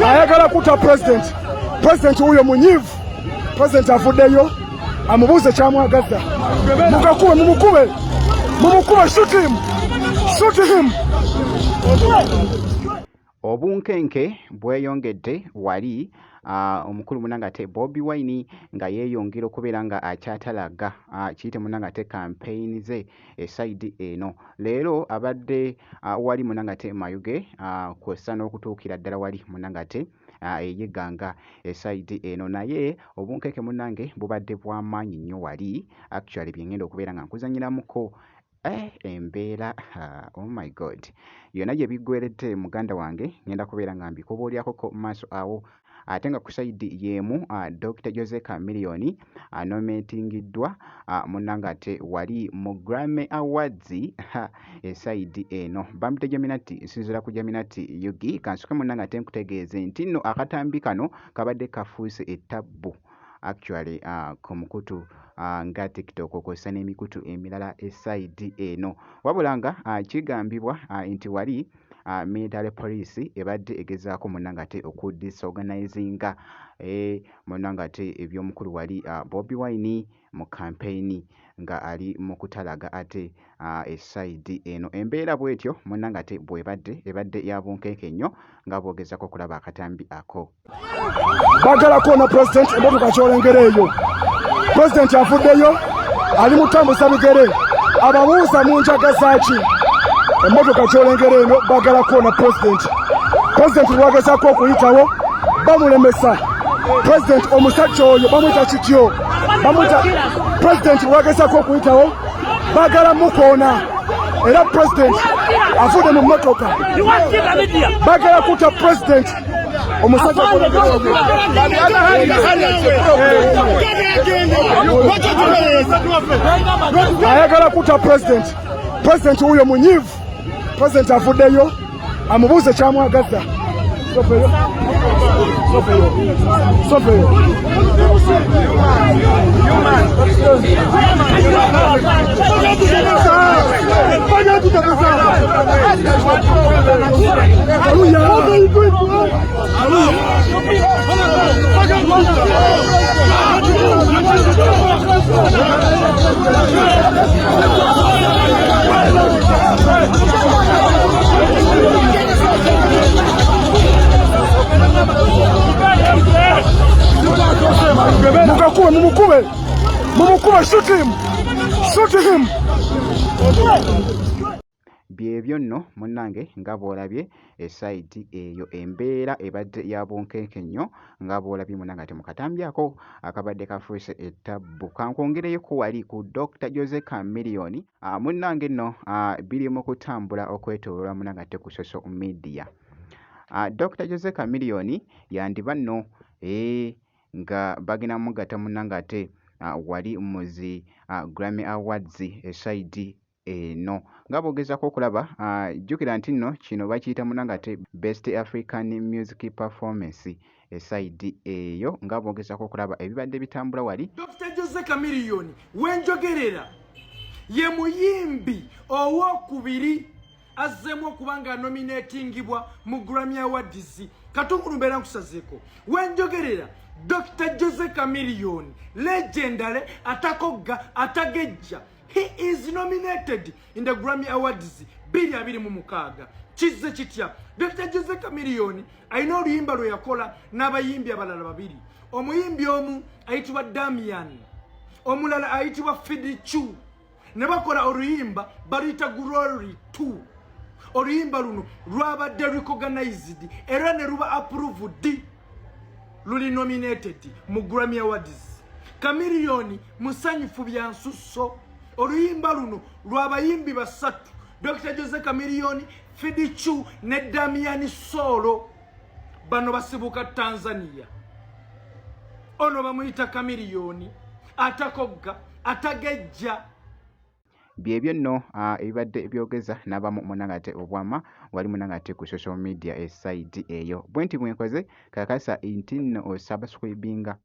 ayagala kutta president huyo munyivu. President afuddeyo amubuuze kyamwagaza. Mukakube mumukube, shoot him. Obunkenke bweyongedde wali omukulu munangate Bobi Wine nga yeeyongera okubeera nga akyatalaga kiyite munangate campaign ze eside eno. Leero abadde wali munangate Mayuge kw'ossa n'okutuukira ddala wali munangate eyeganga eside eno, naye obunkenke munange bubadde bw'amaanyi nnyo wali actually byengenda okubeera nga nkuzanyiramuko. Embeera oh my god, yonna gye biggweredde muganda wange ngenda kubeera nga mbikubuulyako maaso awo. Ate nga ku sayidi y'emu Dr. Jose Chameleone anometingiddwa munangate wali mu Grammy Awards esayidi eno. Bamute Geminati nsinzira ku Geminati Yugi. Kansuke munangate nkutegeeze nti nno akatambi kano kabadde kafuuse ettabbu actually ku mukutu nga TikTok okw'ossa n'emikutu emirala esayidi eno. Wabula nga kigambibwa nti wali military police ebadde egezaako munangate okudisorganizinga munangate eby'omukulu wali Bobi Wine mu campaign nga ali mu kutalaga ate esayidi eno. Embeera bw'etyo munangate ebadde ya bunkenke nnyo nga boogezako okulaba akatambi ako. Bagala kuona president emmotoka kyolengera eyo. President afuddeyo ali mutambuza bigere, ababuuza mu njagaza ki emmotoka kyolengera eno. Bagala kuona president lwagezaako okuyitawo bamulemesa. President omusajja oyo bamwita kityo, bamwita president lwagezaako okuyitawo bagala mukoona, era president afudde mu mmotoka. Bagala kutta president omusajja ayagala kutta president huyo munyivu. President afuddeyo amubuuze kyamwagaza. Mukakube mumukube, shoot him. Byebyo nno munnange nga bw'olabye esayidi eyo. Embeera ebadde ya bunkenke nnyo nga bw'olabye munnange mu katambi ako akabadde kafuuse ettabbu. Kankwongereyoko wali ku Dr. Jose Chameleone munnange nno biri mu kutambula okwetooloola munnange ku social media. Dr. Jose Chameleone yandiba nno nga bagenda mugatta munnange ate wali muzi Grammy Awards esayidi eno nga boogezako okulaba. Jjukira nti nno kino bakiyita munnange ate Best African Music Performance esayidi eyo nga boogezako okulaba ebibadde bitambula wali. Dr. Jose Chameleone wenjogerera ye muyimbi owokubiri azzeemu okuba nga nominatingibwa mu Grammy Awards. Katungulu mbeera nkusazeeko wenjogerera Dr. Jose Chameleone legendary atakogga atagejja. He is nominated in the Grammy Awards 2026. Kizze kitya Dr. Jose Chameleone alina oluyimba lwe yakola n'abayimbi abalala babiri. Omuyimbi omu ayitibwa Damian, omulala ayitibwa Fidichu. Ne bakola oluyimba baluyita Glory 2. Oluyimba luno lwabadde recognized era ne luba approved, luli nominated mu Grammy Awards. Chameleone musanyufu bya nsusso. Oluyimba luno lw'abayimbi basatu, Dr. Jose Chameleone, Fidichu ne Damian Solo. Bano basibuka Tanzania. Ono bamuyita Chameleone atakogga atagejja. Byebyo nno ebibadde byogeza n'abamu munnange obwama wali munnange ku social media esayidi eyo. Bwenti bwenkoze kakasa nti nno osubscribinga